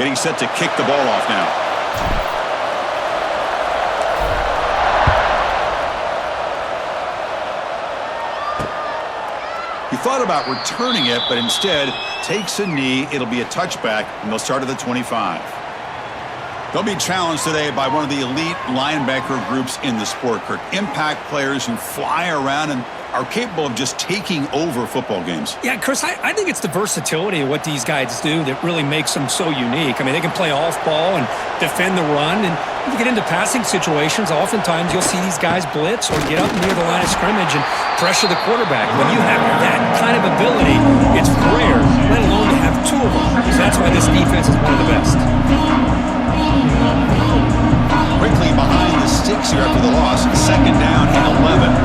Getting set to kick the ball off now. He thought about returning it, but instead takes a knee. It'll be a touchback, and they'll start at the 25. They'll be challenged today by one of the elite linebacker groups in the sport, Kirk. Impact players who fly around and are capable of just taking over football games. Yeah, Chris, I think it's the versatility of what these guys do that really makes them so unique. I mean, they can play off ball and defend the run, and if you get into passing situations, oftentimes you'll see these guys blitz or get up near the line of scrimmage and pressure the quarterback. When you have that kind of ability, it's rare, let alone to have two of them. So that's why this defense is one of the best. Quickly behind the sticks here after the loss. Second down and 11.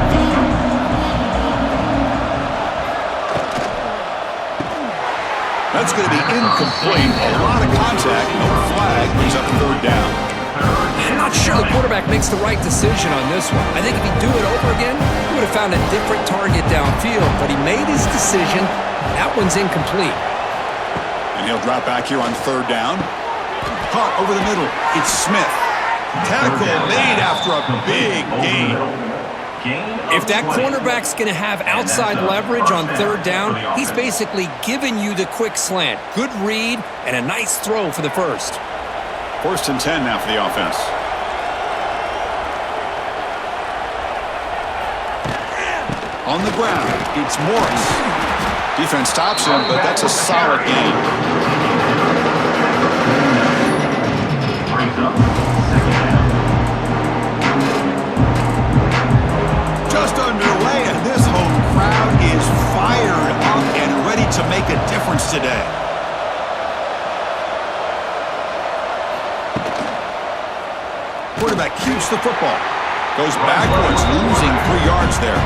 That's going to be incomplete. A lot of contact. No flag. Brings up third down. I'm not sure the quarterback makes the right decision on this one. I think if he'd do it over again, he would have found a different target downfield. But he made his decision. That one's incomplete. And he'll drop back here on third down. Caught over the middle. It's Smith. Tackle made after a big gain. If that cornerback's going to have outside leverage on third down, he's basically giving you the quick slant. Good read and a nice throw for the first. First and 10 now for the offense. On the ground, it's Morris. Defense stops him, but that's a solid gain. Just underway, and this home crowd is fired up and ready to make a difference today. Quarterback keeps the football. Goes backwards, losing 3 yards there.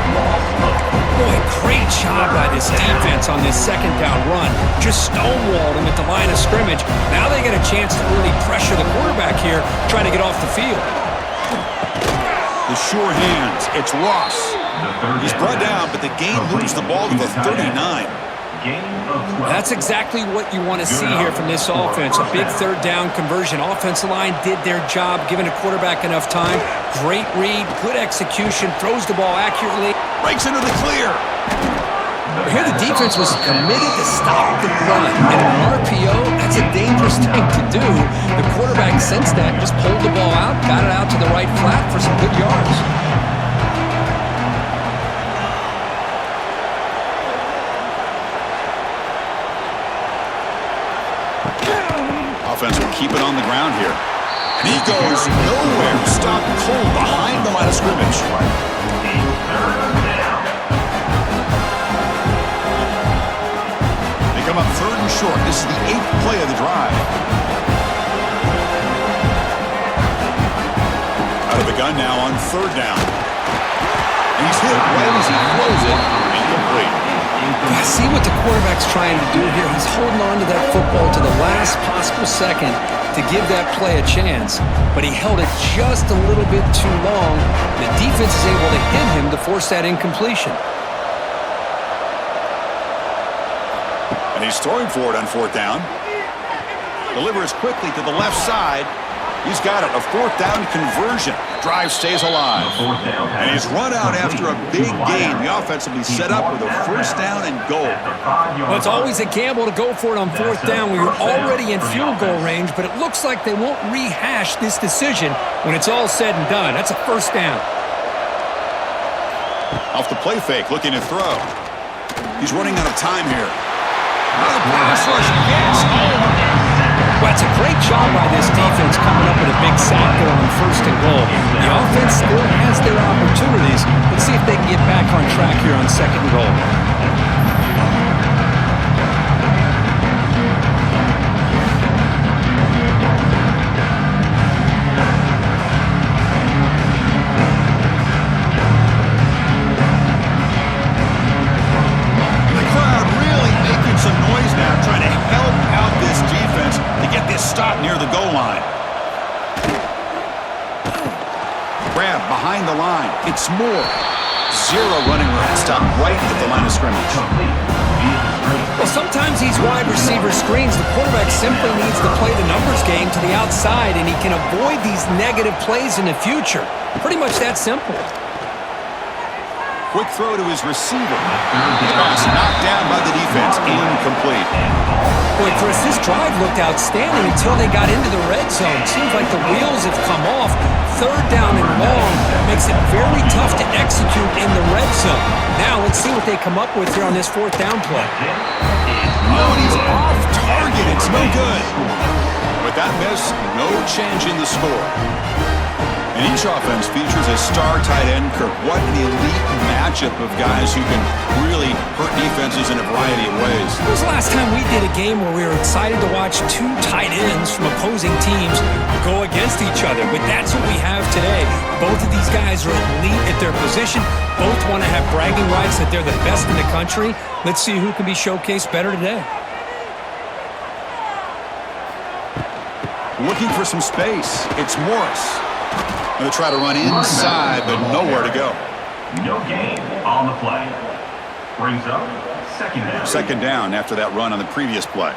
Boy, great job by this defense on this second down run. Just stonewalled him at the line of scrimmage. Now they get a chance to really pressure the quarterback here, trying to get off the field. The sure hands. It's Ross. He's brought down, but the game moves the ball to the 39. That's exactly what you want to see here from this offense. A big third down conversion. Offensive line did their job, giving a quarterback enough time. Great read, good execution, throws the ball accurately. Breaks into the clear. Here the defense was committed to stop the run. And in an RPO, that's a dangerous thing to do. The quarterback sensed that, just pulled the ball out, got it out to the right flat for some good yards. Offense will keep it on the ground here. And he goes nowhere. Stopped cold behind the line of scrimmage. They come up third and short. This is the 8th play of the drive. Out of the gun now on third down. And he's hit right as he throws it. Incomplete. I see what the quarterback's trying to do here. He's holding on to that football to the last possible second to give that play a chance. But he held it just a little bit too long. The defense is able to hit him to force that incompletion. And he's throwing for it on fourth down. Delivers quickly to the left side. He's got it. A fourth down conversion. Drive stays alive. And he's run out after a big gain. The offense will be set up with a first down and goal. Well, it's always a gamble to go for it on fourth down when you're already in field goal range, but it looks like they won't rehash this decision when it's all said and done. That's a first down. Off the play fake, looking to throw. He's running out of time here. Another pass rush gets home. Well, it's a great job by this defense coming up with a big sack there on first and goal. The offense still has their opportunities. Let's see if they can get back on track here on second and goal. The crowd really making some noise now, trying to help out this defense to get this stop near the goal line. Grab behind the line. It's Moore. Zero running room. Stop right at the line of scrimmage. Well, sometimes these wide receiver screens, the quarterback simply needs to play the numbers game to the outside, and he can avoid these negative plays in the future. Pretty much that simple. Quick throw to his receiver. Pass knocked down by the defense. Incomplete. Boy, Chris, this drive looked outstanding until they got into the red zone. Seems like the wheels have come off. Third down and long makes it very tough to execute in the red zone. Now let's see what they come up with here on this fourth down play. Oh, and he's off target. It's no good. With that miss, no change in the score. And each offense features a star tight end, Kirk. What an elite matchup of guys who can really hurt defenses in a variety of ways. When was the last time we did a game where we were excited to watch two tight ends from opposing teams go against each other? But that's what we have today. Both of these guys are elite at their position. Both want to have bragging rights that they're the best in the country. Let's see who can be showcased better today. Looking for some space. It's Morris. Going to try to run inside, but nowhere to go. No gain on the play. Brings up second down. Second down after that run on the previous play.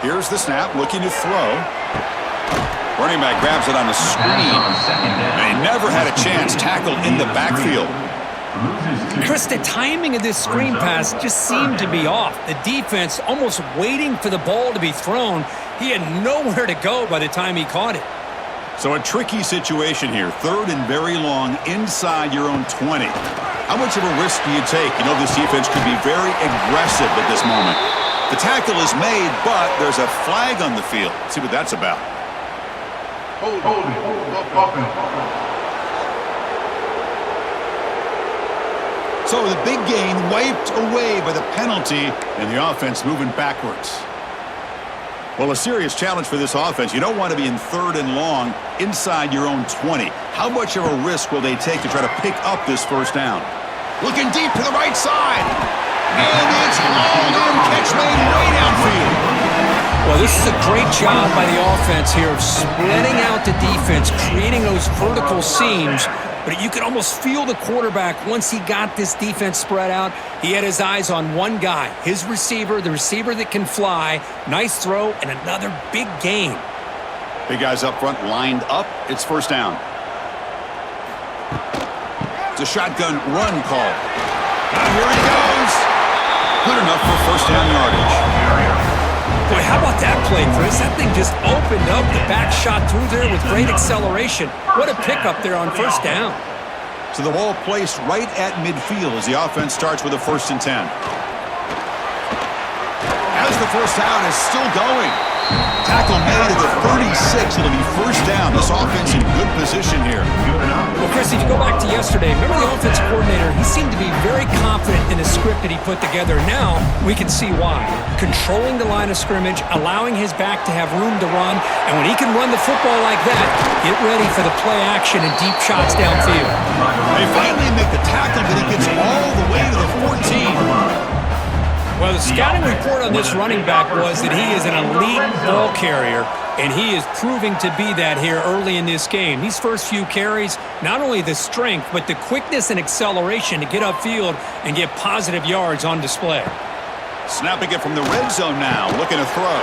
Here's the snap, looking to throw. Running back grabs it on the screen. And he never had a chance tackled in the backfield. Chris, the timing of this screen pass just seemed to be off. The defense almost waiting for the ball to be thrown. He had nowhere to go by the time he caught it. So a tricky situation here. Third and very long inside your own 20. How much of a risk do you take? You know this defense could be very aggressive at this moment. The tackle is made, but there's a flag on the field. Let's see what that's about. So the big gain wiped away by the penalty, and the offense moving backwards. Well, a serious challenge for this offense. You don't want to be in third and long inside your own 20. How much of a risk will they take to try to pick up this first down? Looking deep to the right side. And it's hauled in, catch made way downfield. Well, this is a great job by the offense here of spreading out the defense, creating those vertical seams. But you could almost feel the quarterback once he got this defense spread out. He had his eyes on one guy, his receiver, the receiver that can fly. Nice throw and another big gain. Big guys up front lined up. It's first down. It's a shotgun run call. Here he goes. Good enough for first down yardage. Boy, how about that play, Chris? That thing just opened up. The back shot through there with great acceleration. What a pickup there on first down. So the ball placed right at midfield as the offense starts with a 1st and 10. As the first down is still going. Tackle made at the 36. It'll be first down. This offense in good position here. Well, Chris, if you go back to yesterday, remember the offensive coordinator, he seemed to be very confident in the script that he put together. Now we can see why. Controlling the line of scrimmage, allowing his back to have room to run, and when he can run the football like that, get ready for the play action and deep shots downfield. They finally make the tackle, but he gets all the way to the 14. Well, the scouting report on this running back was that he is an elite ball carrier, and he is proving to be that here early in this game. These first few carries, not only the strength, but the quickness and acceleration to get upfield and get positive yards on display. Snapping it from the red zone now, looking to throw.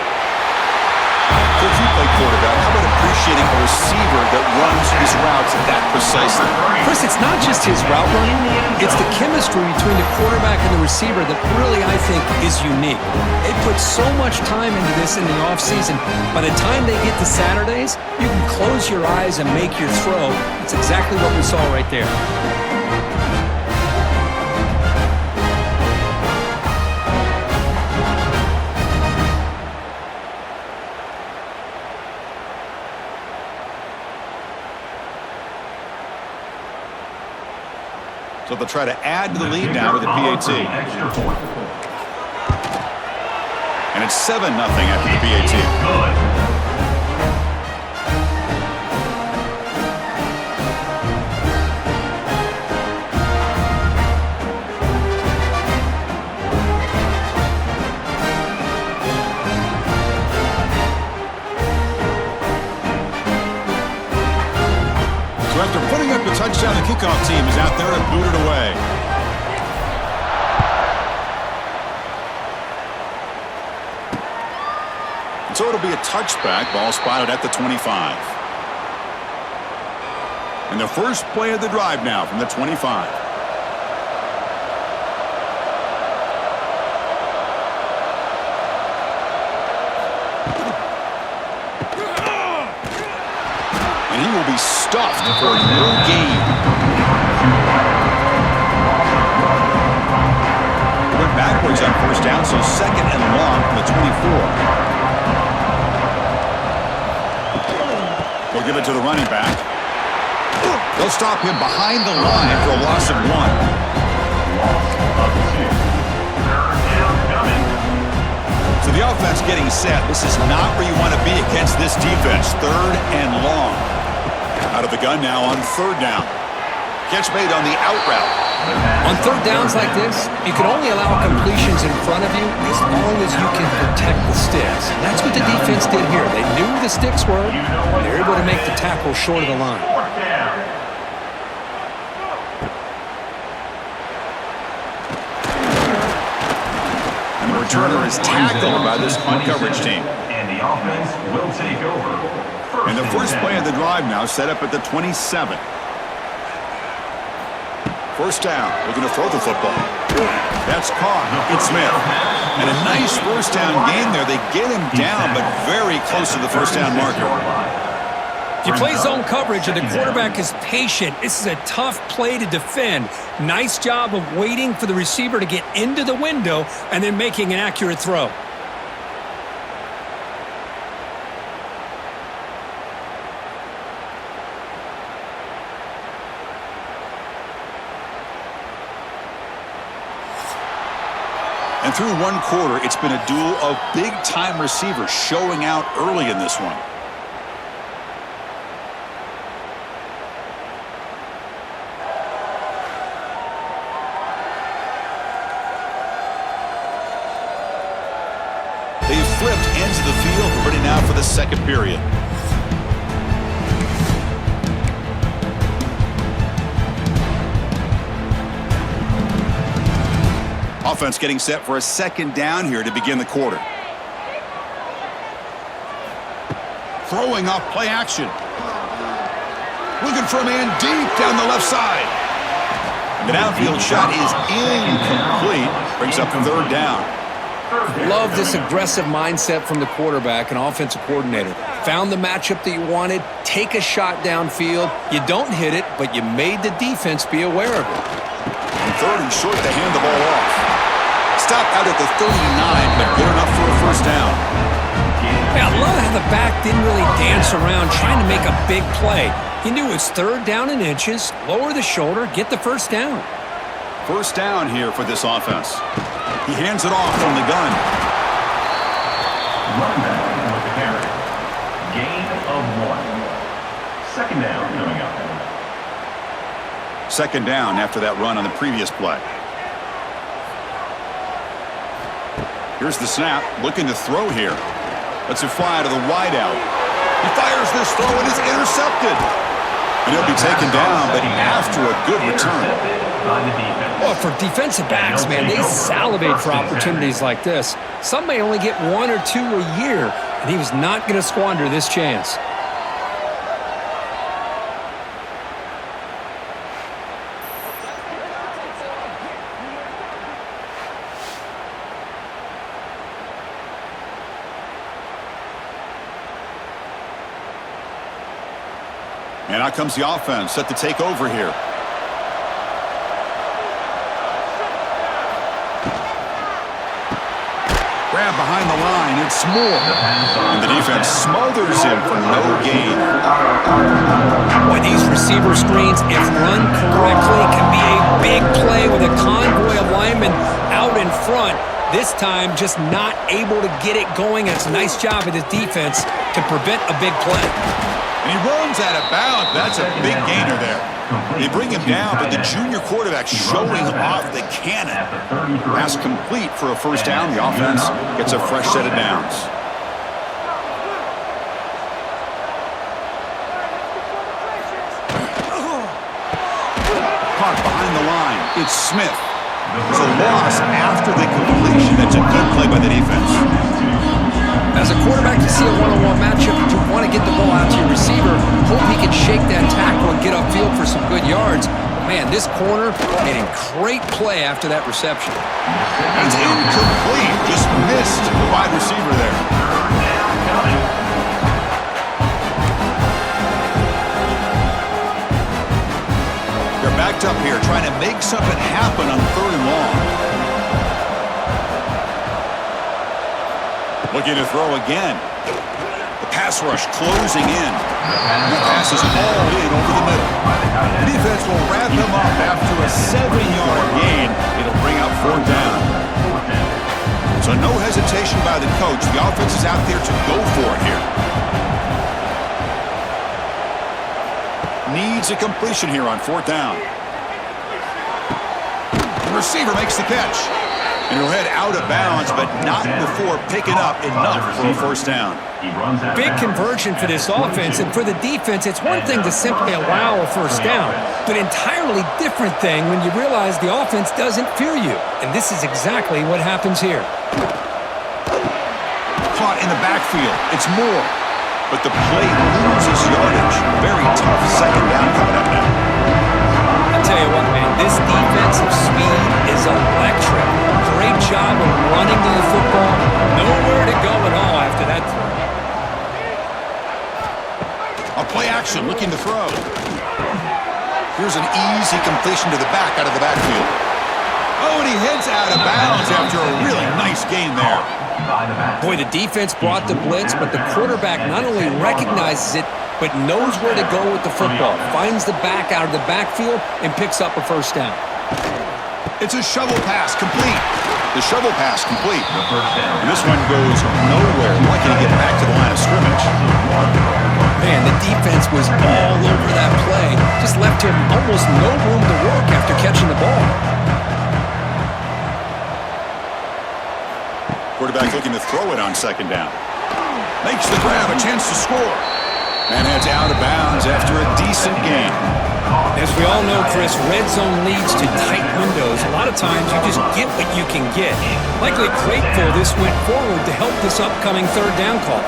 If you play quarterback, how about appreciating a receiver that runs his routes that precisely? Chris, it's not just his route running. It's the chemistry between the quarterback and the receiver that really, I think, is unique. They put so much time into this in the offseason. By the time they get to Saturdays, you can close your eyes and make your throw. It's exactly what we saw right there. So they'll try to add to the lead now with the PAT. And it's 7-0 after the PAT. After putting up a touchdown, the kickoff team is out there and booted away. So it'll be a touchback. Ball spotted at the 25. And the first play of the drive now from the 25. And he will be stuffed for no gain. Went backwards on first down, so second and long from the 24. We'll give it to the running back. They'll stop him behind the line for a loss of 1. So the offense getting set. This is not where you want to be against this defense. Third and long. Out of the gun now on third down. Catch made on the out route. On third downs like this, you can only allow completions in front of you as long as you can protect the sticks. And that's what the defense did here. They knew the sticks were. They were able to make the tackle short of the line. And the returner is tackled by this punt coverage team. And the offense will take over. And the first play of the drive now set up at the 27. First down, looking to throw the football. That's caught. It's Smith. And a nice first down gain there. They get him down, but very close to the first down marker. If you play zone coverage and the quarterback is patient, this is a tough play to defend. Nice job of waiting for the receiver to get into the window and then making an accurate throw. And through one quarter, it's been a duel of big-time receivers showing out early in this one. They've flipped ends of the field, ready now for the second period. Offense getting set for a second down here to begin the quarter. Throwing off play action. Looking for a man deep down the left side. The downfield shot is incomplete. Brings up third down. Love this aggressive mindset from the quarterback and offensive coordinator. Found the matchup that you wanted. Take a shot downfield. You don't hit it, but you made the defense be aware of it. And third and short to hand the ball off. Stopped out at the 39, but good enough for a first down. Yeah, I love how the back didn't really dance around trying to make a big play. He knew it's third down in inches, lower the shoulder, get the first down. First down here for this offense. He hands it off from the gun. Running back with the carry. Gain of 1. Second down coming up. Second down after that run on the previous play. Here's the snap, looking to throw here. Lets it fly to the wideout. He fires this throw and is intercepted. And he'll be taken down, but after a good return. Well, for defensive backs, man, they salivate for opportunities like this. Some may only get 1 or 2 a year, and he was not going to squander this chance. And out comes the offense, set to take over here. Grab behind the line, it's Moore. And the defense smothers him for no gain. Boy, these receiver screens, if run correctly, can be a big play with a convoy of linemen out in front. This time, just not able to get it going. It's a nice job of the defense to prevent a big play. And he runs out of bounds. That's a big gainer there. They bring him down, but the junior quarterback showing off the cannon. Pass complete for a first down. The offense gets a fresh set of downs. Caught behind the line. It's Smith. It's a loss after the completion. That's a good play by the defense. As a quarterback, you see a one-on-one matchup, you want to get the ball out to your receiver, hope he can shake that tackle and get upfield for some good yards. Man, this corner made a great play after that reception. It's incomplete. Just missed the wide receiver there. They're backed up here trying to make something happen on 3rd and long. Looking to throw again. The pass rush closing in. The pass is all in over the middle. The defense will wrap them up after a 7-yard gain. It'll bring up 4th down. So no hesitation by the coach. The offense is out there to go for it here. Needs a completion here on 4th down. The receiver makes the catch. And he'll head out of bounds, but not before picking up enough for a 1st down. Big conversion for this offense, and for the defense, it's one thing to simply allow a 1st down, but entirely different thing when you realize the offense doesn't fear you. And this is exactly what happens here. Caught in the backfield. It's Moore. But the play loses yardage. Very tough 2nd down coming up now. I'll tell you what, man, this defensive speed is electric. Great job of running to the football. Nowhere to go at all after that throw. A play action, looking to throw. Here's an easy completion to the back out of the backfield. Oh, and he heads out of bounds after a really nice gain there. Boy, the defense brought the blitz, but the quarterback not only recognizes it, but knows where to go with the football. Finds the back out of the backfield and picks up a 1st down. It's a shovel pass, complete. The shovel pass complete. And this one goes nowhere. Lucky to get back to the line of scrimmage. Man, the defense was all over that play. Just left him almost no room to work after catching the ball. Quarterback looking to throw it on 2nd down. Makes the grab, a chance to score. And heads out of bounds after a decent gain. As we all know, Chris, red zone leads to tight windows. A lot of times you just get what you can get. Likely grateful this went forward to help this upcoming 3rd down call.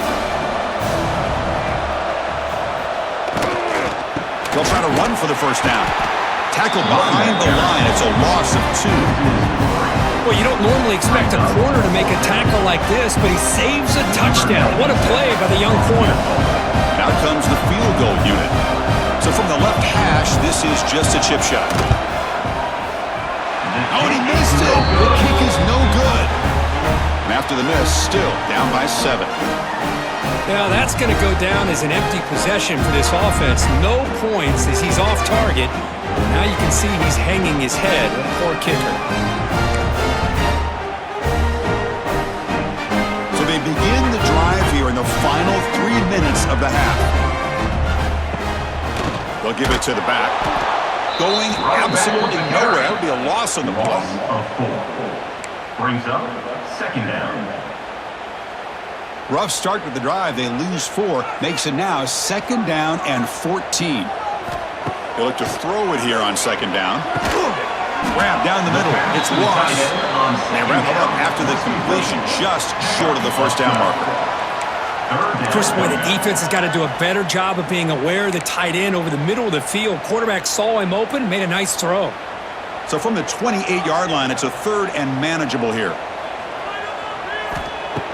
They'll try to run for the 1st down. Tackled behind the line. It's a loss of 2. Well, you don't normally expect a corner to make a tackle like this, but he saves a touchdown. What a play by the young corner. Now comes the field goal unit. So from the left hash, this is just a chip shot. Oh, and he missed it. The kick is no good. And after the miss, still down by 7. Now that's going to go down as an empty possession for this offense. No points as he's off target. Now you can see he's hanging his head. What a poor kicker. So they begin the drive here in the final 3 minutes of the half. They'll give it to the back. Going absolutely nowhere. That would be a loss on the play. Brings up 2nd down. Rough start to the drive. They lose 4. Makes it now 2nd down and 14. They look to throw it here on 2nd down. Grab down the middle. It's lost. They wrap it up after the completion just short of the 1st down marker. Chris, boy, the defense has got to do a better job of being aware of the tight end over the middle of the field. Quarterback saw him open, made a nice throw. So from the 28-yard line, it's a 3rd and manageable here.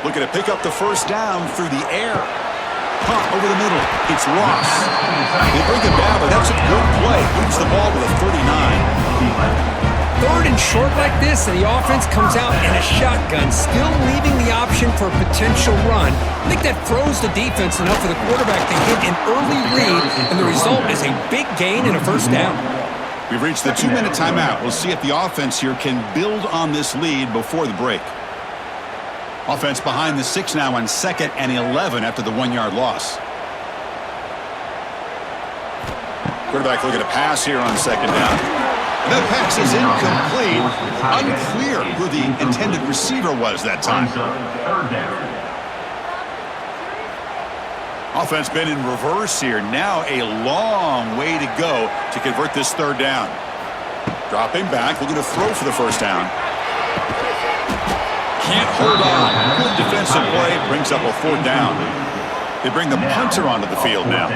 Looking to pick up the 1st down through the air. Pump over the middle. It's Ross. They bring it down, but that's a good play. Moves the ball with a 39. 3rd and short like this, and the offense comes out in a shotgun, still leaving the option for a potential run. I think that throws the defense enough for the quarterback to hit an early read, and the result is a big gain and a 1st down. We've reached the 2-minute timeout. We'll see if the offense here can build on this lead before the break. Offense behind the 6 now on 2nd and 11 after the 1-yard loss. Quarterback looking to pass here on 2nd down. The pass is incomplete. Unclear who the intended receiver was that time. Offense been in reverse here. Now a long way to go to convert this 3rd down. Dropping back, looking to throw for the 1st down. can't hold on. Good defensive play brings up a 4th down. They bring the punter onto the field now.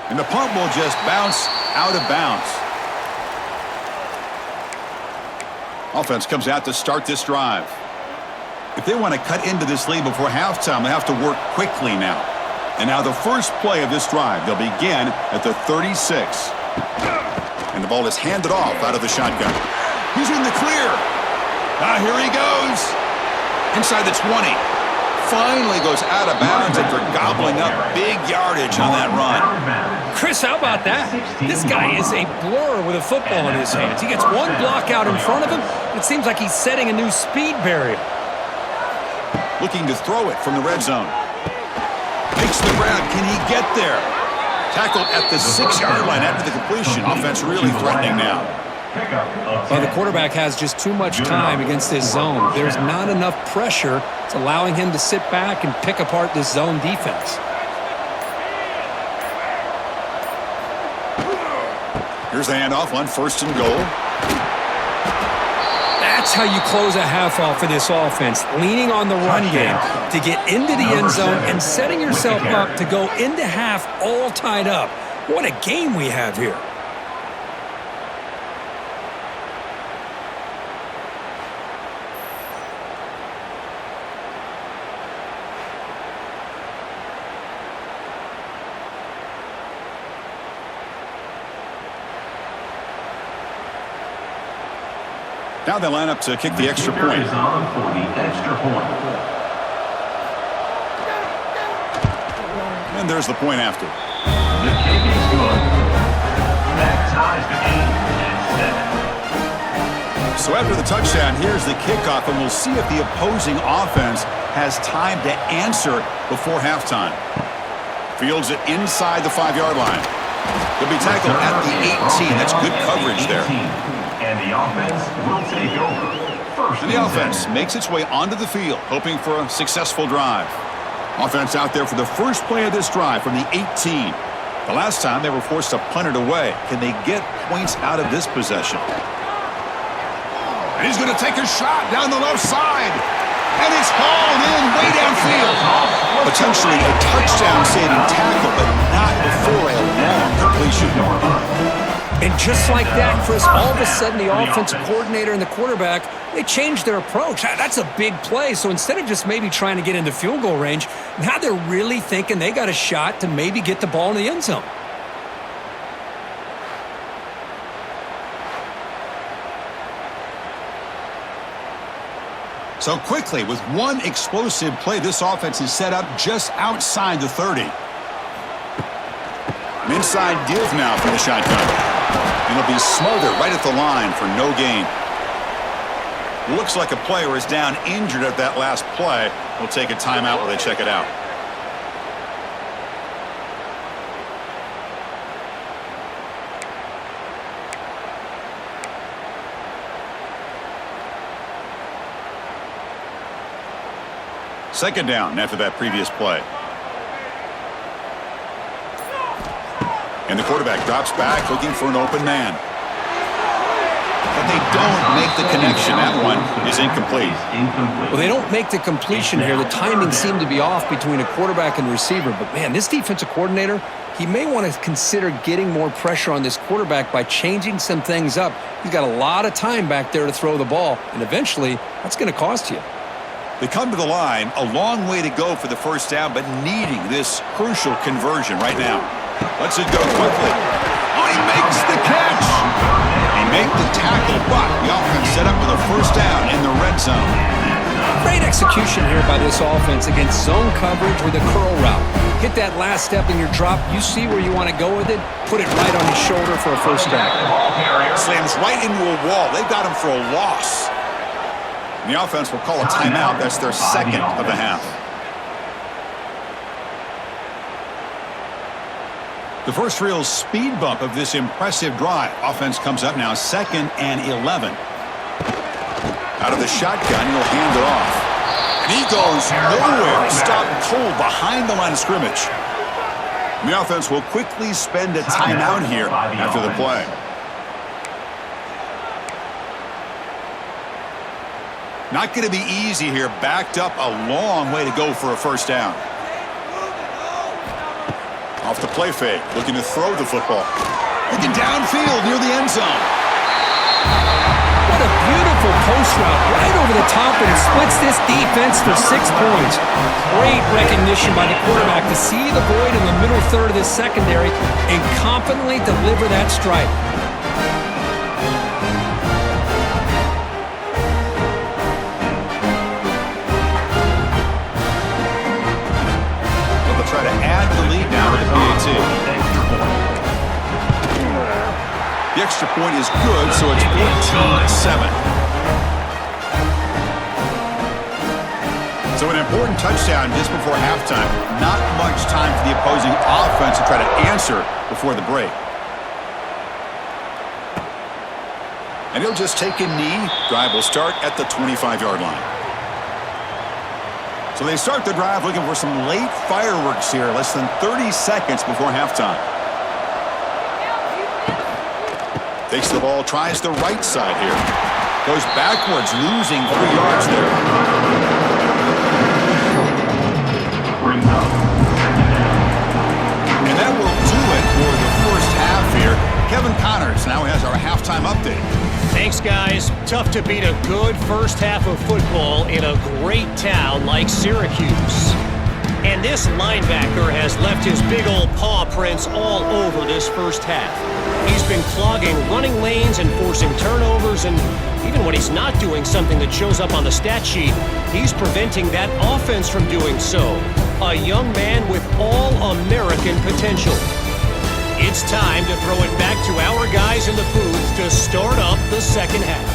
And the punt will just bounce out of bounds. Offense comes out to start this drive. If they want to cut into this lead before halftime, they have to work quickly now. And now the first play of this drive, they'll begin at the 36. And the ball is handed off out of the shotgun. He's in the clear. Here he goes. Inside the 20. Finally goes out of bounds after gobbling up big yardage on that run. Chris, how about that? This guy is a blur with a football in his hands. He gets one block out in front of him. It seems like he's setting a new speed barrier. Looking to throw it from the red zone. Makes the grab. Can he get there? Tackled at the 6-yard line after the completion. Offense really threatening now. Well, the quarterback has just too much time against this zone. There's not enough pressure. It's allowing him to sit back and pick apart this zone defense. Here's the handoff on 1st and goal. That's how you close a half off for this offense, leaning on the run game to get into the end zone and setting yourself up to go into half all tied up. What a game we have here. Now they line up to kick the extra point. Is on for the extra point. And there's the point after. The kick is good. That ties the game at 7. So after the touchdown, here's the kickoff, and we'll see if the opposing offense has time to answer before halftime. Fields it inside the 5-yard line. He'll be tackled at the 18. That's good coverage there. And the offense will take over. And the offense makes its way onto the field, hoping for a successful drive. Offense out there for the first play of this drive from the 18. The last time they were forced to punt it away. Can they get points out of this possession? And he's going to take a shot down the left side. And it's hauled in way downfield. Potentially a touchdown-saving tackle, but not before a long completion. And just like that, Chris, all of a sudden the offensive coordinator and the quarterback, they changed their approach. That's a big play. So instead of just maybe trying to get into field goal range, now they're really thinking they got a shot to maybe get the ball in the end zone. So quickly, with one explosive play, this offense is set up just outside the 30. An inside give now for the shotgun. And it'll be smothered right at the line for no gain. Looks like a player is down injured at that last play. We'll take a timeout while they check it out. Second down after that previous play. And the quarterback drops back looking for an open man. But they don't make the connection. That one is incomplete. Well, they don't make the completion here. The timing seemed to be off between a quarterback and receiver. But, man, this defensive coordinator, he may want to consider getting more pressure on this quarterback by changing some things up. He's got a lot of time back there to throw the ball. And eventually, that's going to cost you. They come to the line, a long way to go for the first down, but needing this crucial conversion right now. Lets it go quickly. Oh, he makes the catch. They make the tackle, but the offense set up with a first down in the red zone. Great execution here by this offense against zone coverage with a curl route. Hit that last step in your drop. You see where you want to go with it. Put it right on his shoulder for a first down. Slams right into a wall. They've got him for a loss. And the offense will call a timeout. That's their second of the half. The first real speed bump of this impressive drive. Offense comes up now, 2nd and 11. Out of the shotgun, he'll hand it off. And he goes nowhere. Stopped cold behind the line of scrimmage. The offense will quickly spend a timeout here after the play. Not going to be easy here. Backed up a long way to go for a first down. Off the play fake, looking to throw the football. Looking downfield near the end zone. What a beautiful post route right over the top, and it splits this defense for 6 points. Great recognition by the quarterback to see the void in the middle third of this secondary and confidently deliver that strike. They'll try to add the lead now with the PAT. The extra point is good, so it's 14-7. So an important touchdown just before halftime. Not much time for the opposing offense to try to answer before the break. And he'll just take a knee. Drive will start at the 25-yard line. So they start the drive looking for some late fireworks here, less than 30 seconds before halftime. Takes the ball, tries the right side here. Goes backwards, losing 3 yards there. And that will do it for the first half here. Kevin Connors now has our halftime update. Thanks, guys. Tough to beat a good first half of football in a great town like Syracuse. And this linebacker has left his big old paw prints all over this first half. He's been clogging running lanes and forcing turnovers, and even when he's not doing something that shows up on the stat sheet, he's preventing that offense from doing so. A young man with all-American potential. It's time to throw it back to our guys in the booth to start up the second half.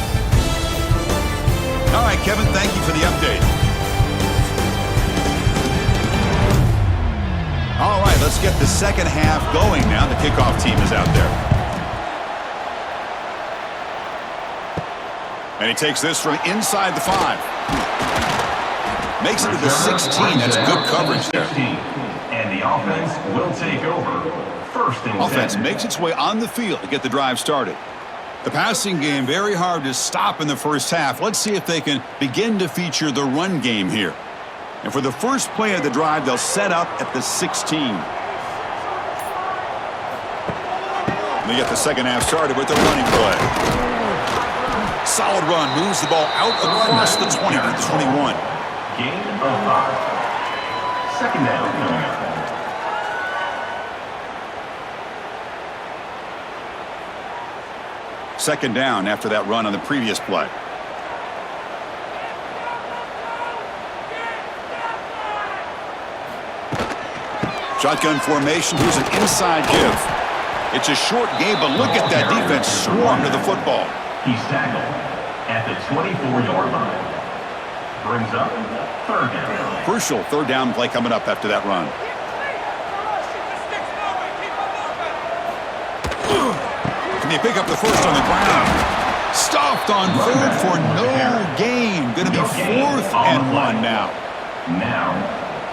All right, Kevin, thank you for the update. All right, let's get the second half going now. The kickoff team is out there. And he takes this from inside the 5. Makes it to the 16. That's good coverage there. And the offense will take over. First and 10. Offense makes its way on the field to get the drive started. The passing game very hard to stop in the first half. Let's see if they can begin to feature the run game here. And for the first play of the drive, they'll set up at the 16. They get the second half started with the running play. Solid run, moves the ball out across the 20 to the 21. Gain of 5. Second down coming up. Second down after that run on the previous play. Shotgun formation, here's an inside give. It's a short game, but look at that defense swarm to the football. He's tackled at the 24-yard line. Brings up third down. Crucial third down play coming up after that run. Can they pick up the first on the ground? Stuffed on third for no gain. Going to be 4th and 1 now.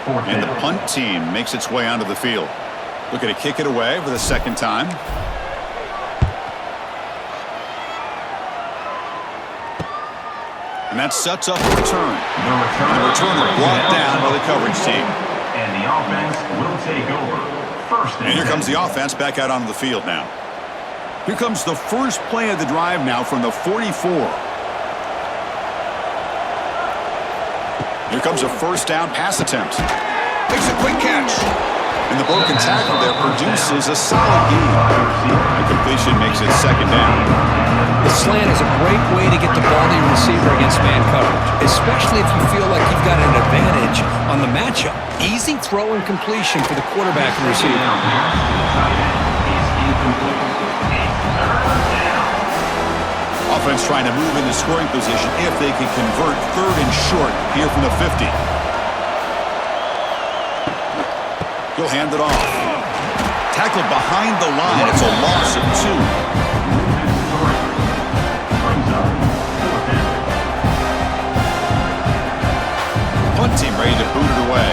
And the punt team makes its way onto the field. Looking to kick it away for the second time. And that sets up a return. The returner brought down by the coverage team. And the offense will take over. First and here comes the offense back out onto the field now. Here comes the first play of the drive now from the 44. Here comes a first down pass attempt. Makes a quick catch. And the broken tackle there produces a solid gain. The completion makes it second down. The slant is a great way to get the ball to your receiver against man coverage, especially if you feel like you've got an advantage on the matchup. Easy throw and completion for the quarterback and receiver. Offense trying to move into scoring position if they can convert third and short here from the 50. He'll hand it off. Tackled behind the line. It's a loss of 2. Punt team ready to boot it away.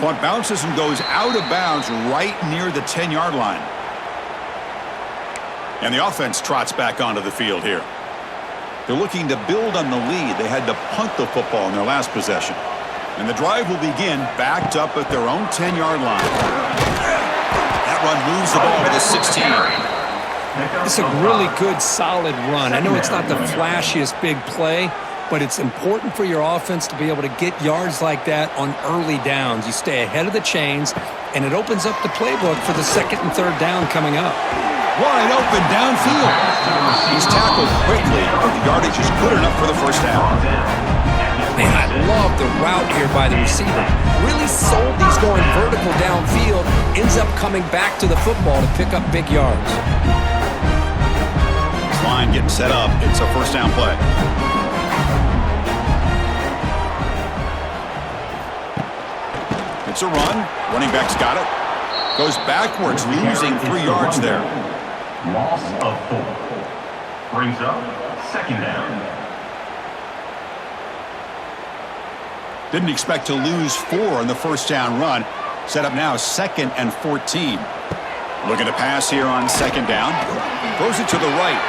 punt bounces and goes out of bounds right near the 10-yard line. And the offense trots back onto the field here. They're looking to build on the lead. They had to punt the football in their last possession. And the drive will begin backed up at their own 10-yard line. That run moves the ball to the 16. It's a really good, solid run. I know it's not the flashiest big play, but it's important for your offense to be able to get yards like that on early downs. You stay ahead of the chains, and it opens up the playbook for the second and third down coming up. Wide open downfield. He's tackled quickly, but the yardage is good enough for the first down. Man, I love the route here by the receiver. Really sold these going vertical downfield. Ends up coming back to the football to pick up big yards. This line getting set up. It's a first down play. It's a run. Running back's got it. Goes backwards, losing 3 yards there. Loss of 4. Brings up second down. Didn't expect to lose 4 on the first down run. Set up now 2nd and 14. Looking to pass here on second down. Throws it to the right.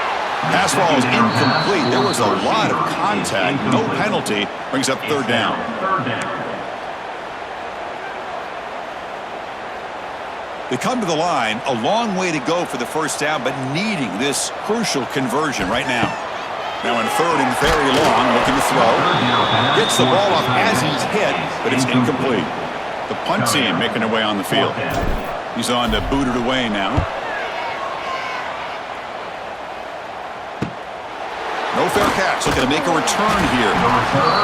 Pass ball is incomplete. There was a lot of contact. No penalty. Brings up third down. They come to the line, a long way to go for the first down, but needing this crucial conversion right now. Now in third and very long, looking to throw. Gets the ball off as he's hit, but it's incomplete. The punt team making their way on the field. He's on to boot it away now. No fair catch. Looking to make a return here.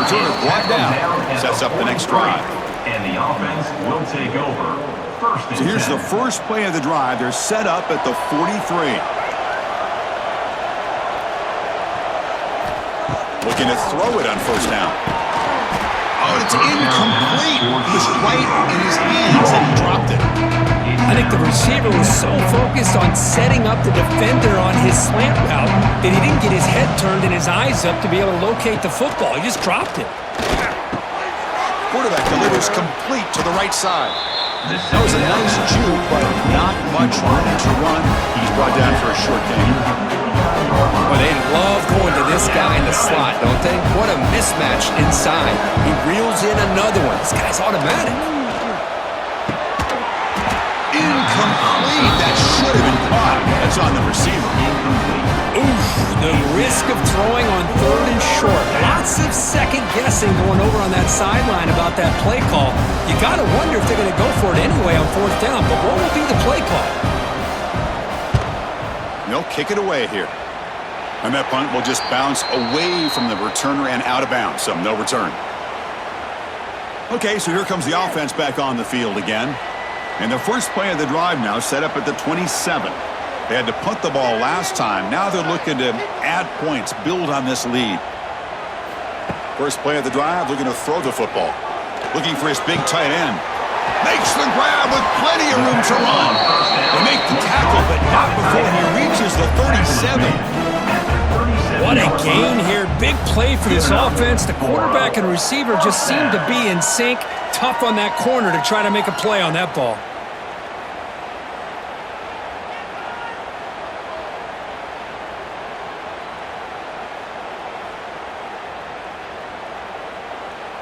Returner brought down. Sets up the next drive. And the offense will take over. So here's the first play of the drive. They're set up at the 43. Looking to throw it on first down. Oh, it's incomplete. It was right in his hands and he dropped it. I think the receiver was so focused on setting up the defender on his slant route that he didn't get his head turned and his eyes up to be able to locate the football. He just dropped it. Quarterback delivers complete to the right side. That was a nice juke, but not much room to run. He's brought down for a short gain. Well, they love going to this guy in the slot, don't they? What a mismatch inside. He reels in another one. This guy's automatic. Incomplete. That should have been caught. That's on the receiver. Oof, the risk of throwing on third and short. Lots of second guessing going over on that sideline about that play call. You got to wonder if they're going to go for it anyway on fourth down, but what will be the play call? They'll kick it away here. And that punt will just bounce away from the returner and out of bounds, so no return. Okay, so here comes the offense back on the field again. And the first play of the drive now set up at the 27. They had to punt the ball last time. Now they're looking to add points, build on this lead. First play of the drive, looking to throw the football. Looking for his big tight end. Makes the grab with plenty of room to run. They make the tackle, but not before he reaches the 37. What a gain here. Big play for this offense. The quarterback and receiver just seem to be in sync. Tough on that corner to try to make a play on that ball.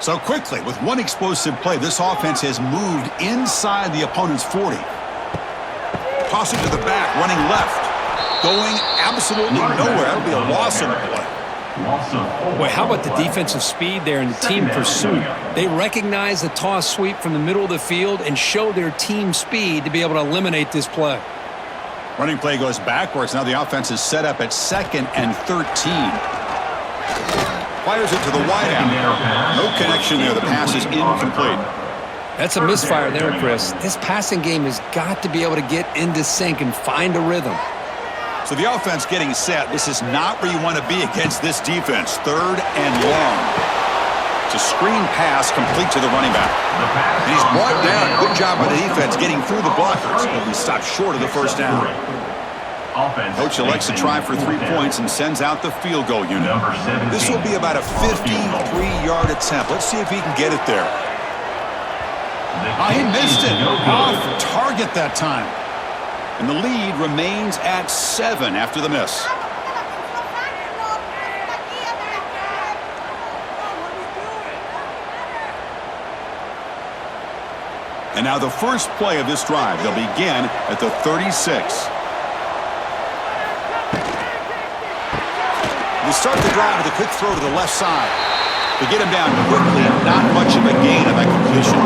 So quickly, with one explosive play, this offense has moved inside the opponent's 40. Toss it to the back, running left. Going absolutely nowhere. That would be a loss on the play. Boy, how about the defensive speed there and the team pursuit? They recognize the toss sweep from the middle of the field and show their team speed to be able to eliminate this play. Running play goes backwards. Now the offense is set up at 2nd and 13. Fires it to the wideout. No connection there. The pass is incomplete. That's a misfire there, Chris. This passing game has got to be able to get into sync and find a rhythm. So the offense getting set. This is not where you want to be against this defense. 3rd and long. It's a screen pass complete to the running back. And he's brought down. Good job by the defense getting through the blockers. But he stopped short of the first down. Coach elects to try for 3 points and sends out the field goal unit. This will be about a 53-yard attempt. Let's see if he can get it there. Oh, he missed it. Off target that time. And the lead remains at 7 after the miss. And now the first play of this drive. They'll begin at the 36. They start the drive with a quick throw to the left side. They get him down quickly, not much of a gain of that completion.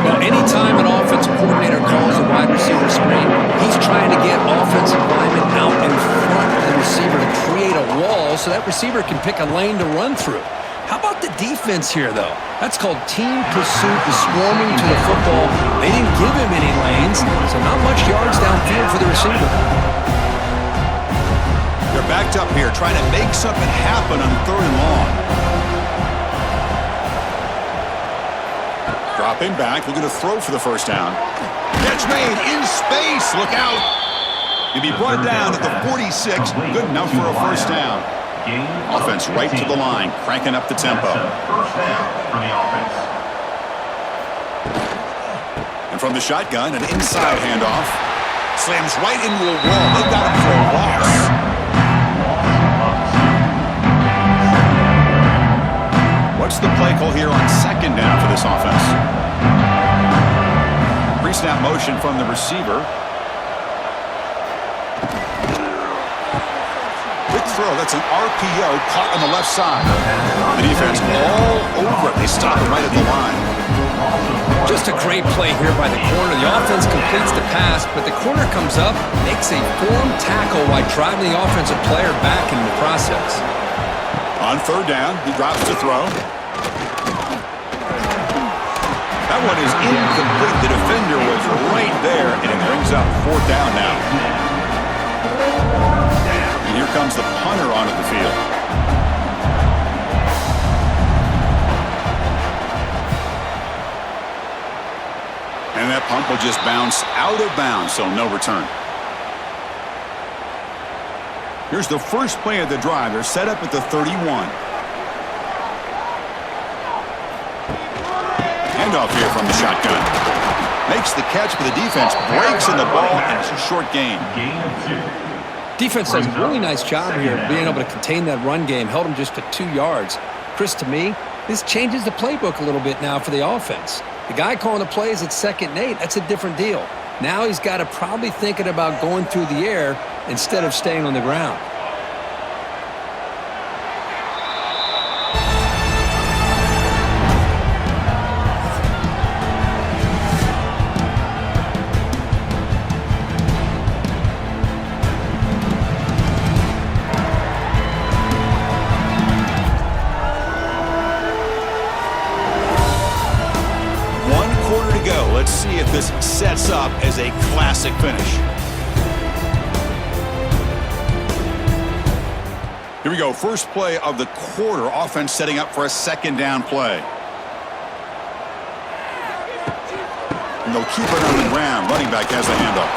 Well, anytime an offensive coordinator calls a wide receiver screen, he's trying to get offensive linemen out in front of the receiver to create a wall so that receiver can pick a lane to run through. How about the defense here, though? That's called team pursuit, the swarming to the football. They didn't give him any lanes, so not much yards downfield for the receiver. They're backed up here, trying to make something happen on 3rd and long. Dropping back, looking to throw for the first down. Catch made in space. Look out. He'll be brought down at the 46. Good enough for a first down. Offense right to the line, cranking up the tempo. First down for the offense. And from the shotgun, an inside handoff. Slams right into a wall. They've got him for a loss. What's the play call here on 2nd down for this offense? Pre-snap motion from the receiver. Quick throw. That's an RPO caught on the left side. The defense all over it. They stop it right at the line. Just a great play here by the corner. The offense completes the pass, but the corner comes up, makes a form tackle while driving the offensive player back in the process. On 3rd down, he drops to throw. That one is incomplete. The defender was right there, and it brings up 4th down now. And here comes the punter onto the field. And that punt will just bounce out of bounds, so no return. Here's the first play of the drive. They're set up at the 31. Handoff here from the shotgun. Makes the catch, but the defense breaks in the ball, and it's a short gain. Gain of 2. Defense does a really nice job here being able to contain that run game, held them just to 2 yards. Chris, to me, this changes the playbook a little bit now for the offense. The guy calling the plays at 2nd and 8, that's a different deal. Now he's got to probably thinking about going through the air instead of staying on the ground. Let's see if this sets up as a classic finish. Here we go. First play of the quarter. Offense setting up for a 2nd down play. And they'll keep it on the ground. Running back has the handoff.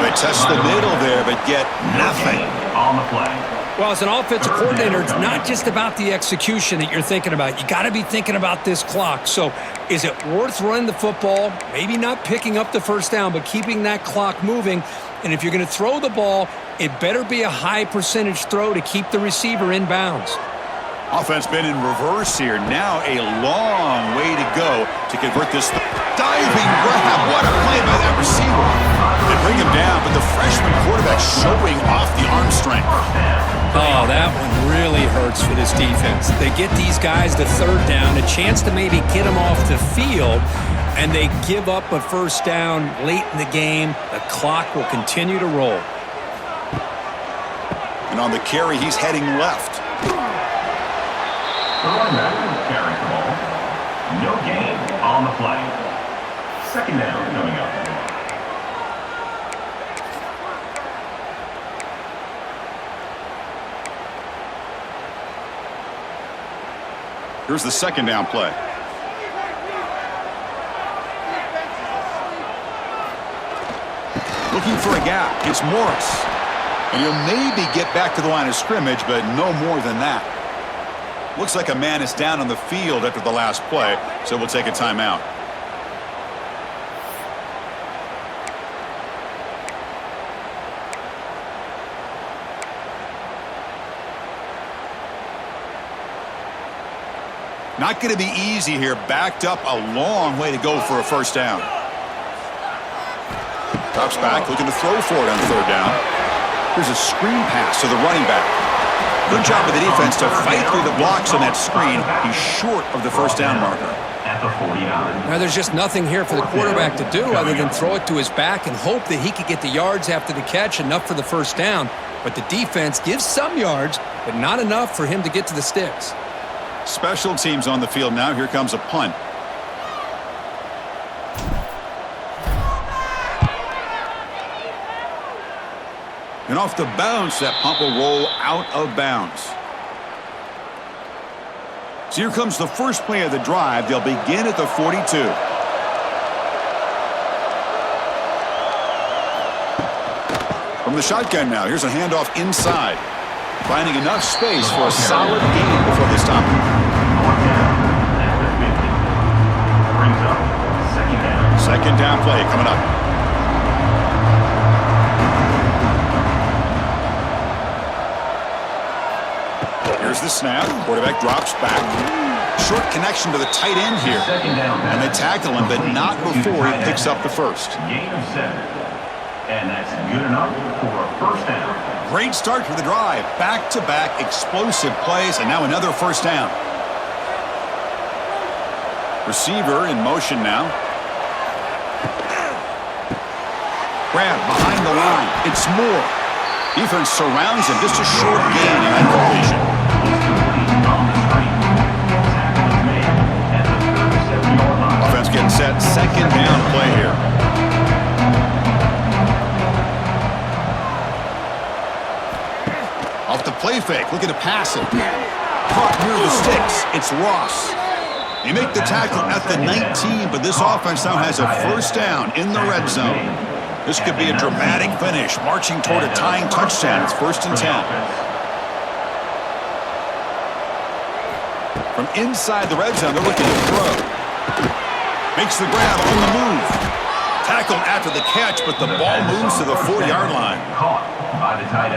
They test the middle there, but get nothing. On the play. Well, as an offensive coordinator, it's not just about the execution that you're thinking about. You got to be thinking about this clock. So is it worth running the football? Maybe not picking up the first down, but keeping that clock moving. And if you're going to throw the ball, it better be a high percentage throw to keep the receiver in bounds. Offense been in reverse here. Now a long way to go to convert this. Diving grab. What a play by that receiver. They bring him down, but the freshman quarterback showing off the arm strength. Oh, that one really hurts for this defense. They get these guys to 3rd down, a chance to maybe get them off the field, and they give up a first down late in the game. The clock will continue to roll. And on the carry, he's heading left. The running back carries the ball. No gain on the play. 2nd down coming up. Here's the 2nd down play. Looking for a gap. It's Morris. And he'll maybe get back to the line of scrimmage, but no more than that. Looks like a man is down on the field after the last play, so we'll take a timeout. Not going to be easy here. Backed up a long way to go for a first down. Drops back, looking to throw for it on third down. Here's a screen pass to the running back. Good job of the defense to fight through the blocks on that screen. He's short of the first down marker. At the 49. Now, there's just nothing here for the quarterback to do other than throw it to his back and hope that he could get the yards after the catch, enough for the first down. But the defense gives some yards, but not enough for him to get to the sticks. Special teams on the field now. Here comes a punt. And off the bounce, that punt will roll out of bounds. So here comes the first play of the drive. They'll begin at the 42. From the shotgun now, here's a handoff inside. Finding enough space for a solid gain before they stop it. Brings up second down. Second down play coming up. Here's the snap. Quarterback drops back. Short connection to the tight end here. Second down. And they tackle him, but not before he picks up the first. Gain of 7. And that's good enough for a first down. Great start to the drive. Back-to-back explosive plays, and now another first down. Receiver in motion now. Grab behind the line. It's Moore. Defense surrounds him. Just a short gain in that completion. Offense getting set. Second down play here. Off the play fake, looking to pass it. Caught near the sticks. It's Ross. They make the tackle at the 19, but this offense now has a first down in the red zone. This could be a dramatic finish, marching toward a tying touchdown. It's 1st and 10. From inside the red zone, they're looking to throw. Makes the grab on the move. Tackled after the catch, but the ball moves to the 4-yard line.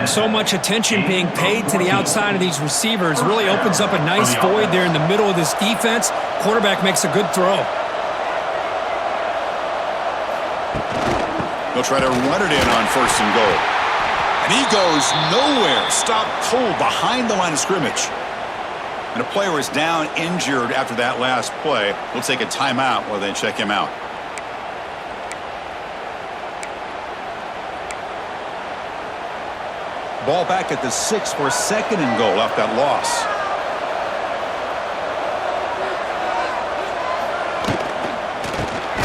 So much attention being paid to the outside of these receivers. Really opens up a nice void there in the middle of this defense. Quarterback makes a good throw. They'll try to run it in on 1st and goal. And he goes nowhere. Stopped cold behind the line of scrimmage. And a player is down injured after that last play. We'll take a timeout while they check him out. Ball back at the 6 for 2nd and goal off that loss.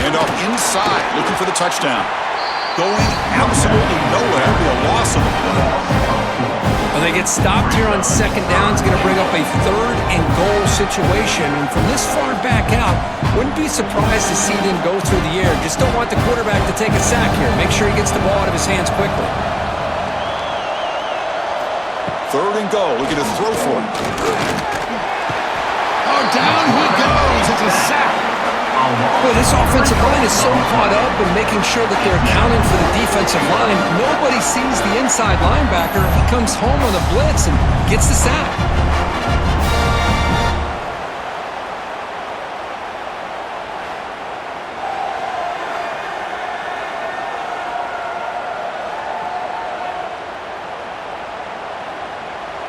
Handoff inside, looking for the touchdown. Going absolutely nowhere. That'll be a loss on the play. Well, they get stopped here on 2nd down. It's going to bring up a 3rd and goal situation. And from this far back out, wouldn't be surprised to see them go through the air. Just don't want the quarterback to take a sack here. Make sure he gets the ball out of his hands quickly. 3rd and goal, looking to throw for it. Oh, down he goes. It's a sack. Boy, this offensive line is so caught up in making sure that they're accounting for the defensive line. Nobody sees the inside linebacker. He comes home on a blitz and gets the sack.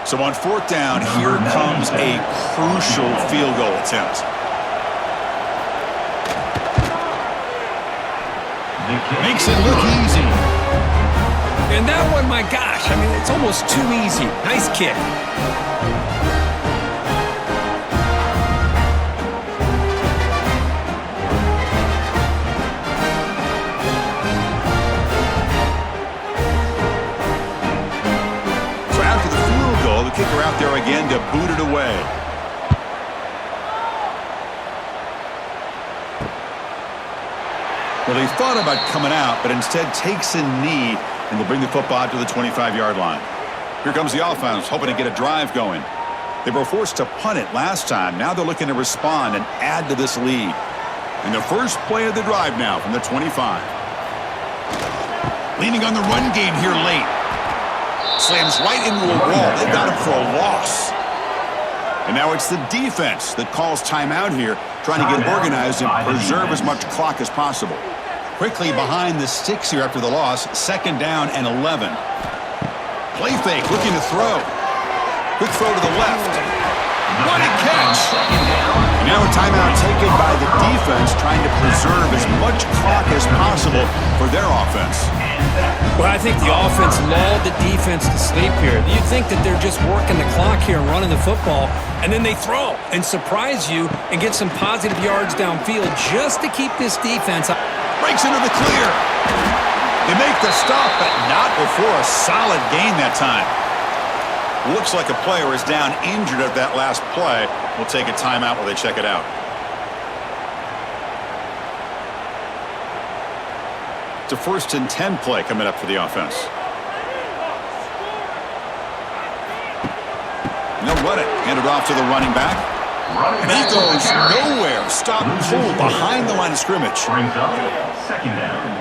So on 4th down, here comes a crucial field goal attempt. Makes it look easy. And that one, my gosh, I mean, it's almost too easy. Nice kick. So after the field goal, the kicker out there again to boot it away. Well, he thought about coming out, but instead takes a knee, and will bring the football to the 25-yard line. Here comes the offense, hoping to get a drive going. They were forced to punt it last time. Now they're looking to respond and add to this lead. And the first play of the drive now from the 25. Leaning on the run game here late. Slams right into a wall. They got him for a loss. And now it's the defense that calls timeout here, trying to get organized and preserve as much clock as possible. Quickly behind the sticks here after the loss, 2nd down and 11. Play fake, looking to throw. Quick throw to the left. What a catch! And now a timeout taken by the defense, trying to preserve as much clock as possible for their offense. Well, I think the offense lulled the defense to sleep here. You'd think that they're just working the clock here and running the football, and then they throw and surprise you and get some positive yards downfield just to keep this defense up. Breaks into the clear. They make the stop, but not before a solid gain that time. Looks like a player is down injured at that last play. We'll take a timeout while they check it out. It's a 1st and 10 play coming up for the offense. And they'll run it. Hand it off to the running back. And he goes nowhere. Stop and pull behind the line of scrimmage. Brings up 2nd down.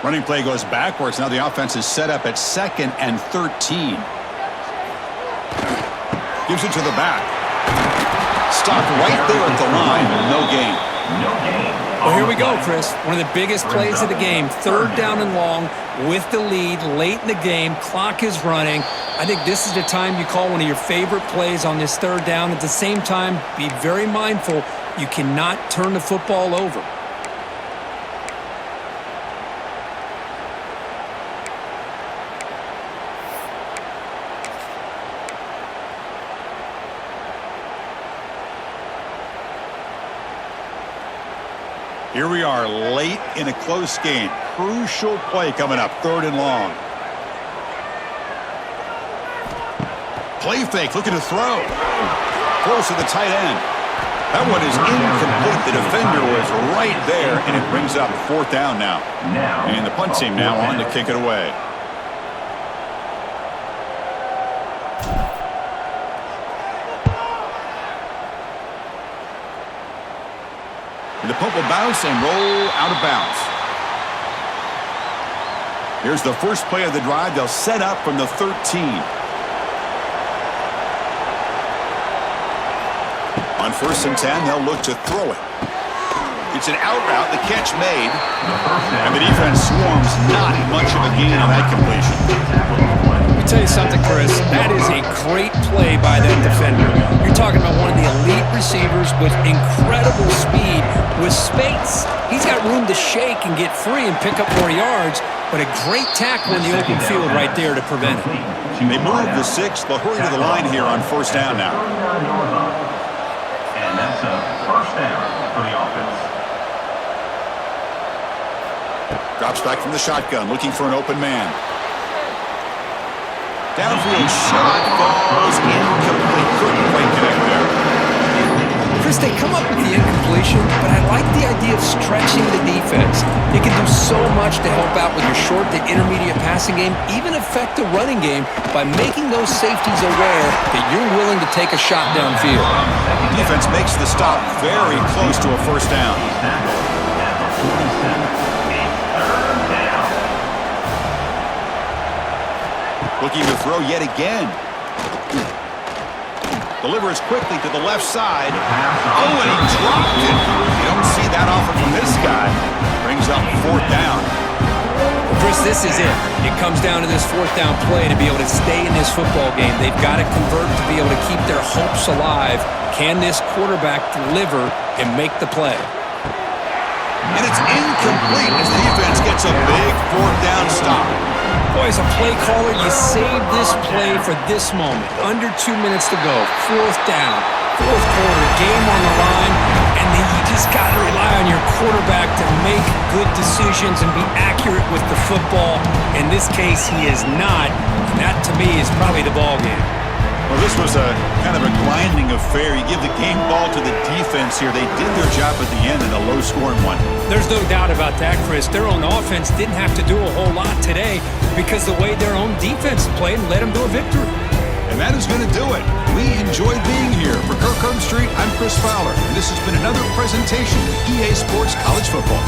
Running play goes backwards. Now the offense is set up at 2nd and 13. Gives it to the back. Stopped right there at the line. No gain. No gain. Well, here we go, Chris. One of the biggest plays of the game. 3rd down and long with the lead late in the game. Clock is running. I think this is the time you call one of your favorite plays on this 3rd down. At the same time, be very mindful. You cannot turn the football over. Here we are late in a close game. Crucial play coming up. 3rd and long. Play fake, looking to throw. Close to the tight end. That one is incomplete. The defender was right there, and it brings up 4th down now. And the punt team now on to kick it away. The punt will bounce and roll out of bounds. Here's the first play of the drive. They'll set up from the 13. On 1st and 10, they'll look to throw it. It's an out route, the catch made, and the defense swarms. Not much of a gain on that completion. Let me tell you something, Chris. That is a great play by that defender. You're talking about one of the elite receivers with incredible speed, with space. He's got room to shake and get free and pick up more yards, but a great tackle in the open field right there to prevent it. They move the 6. They'll hurry to the line here on 1st down now. And that's a 1st down for the offense. Drops back from the shotgun, looking for an open man. Downfield shot falls incomplete. Couldn't quite connect there. Chris, they come up with the incompletion, but I like the idea of stretching the defense. You can do so much to help out with your short to intermediate passing game, even affect the running game by making those safeties aware that you're willing to take a shot downfield. Defense makes the stop very close to a 1st down. Looking to throw yet again. Delivers quickly to the left side. Oh, and he dropped it. You don't see that often from this guy. Brings up 4th down. Chris, this is it. It comes down to this 4th down play to be able to stay in this football game. They've got to convert to be able to keep their hopes alive. Can this quarterback deliver and make the play? And it's incomplete as the defense gets a big 4th down stop. Boy, as a play caller, you save this play for this moment. Under 2 minutes to go. 4th down. 4th quarter. Game on the line. And then you just got to rely on your quarterback to make good decisions and be accurate with the football. In this case, he is not. And that, to me, is probably the ball game. Well, this was a kind of a grinding affair. You give the game ball to the defense here. They did their job at the end in a low-scoring one. There's no doubt about that, Chris. Their own offense didn't have to do a whole lot today because the way their own defense played led them to a victory. And that is going to do it. We enjoyed being here. For Kirkland Street, I'm Chris Fowler, and this has been another presentation of EA Sports College Football.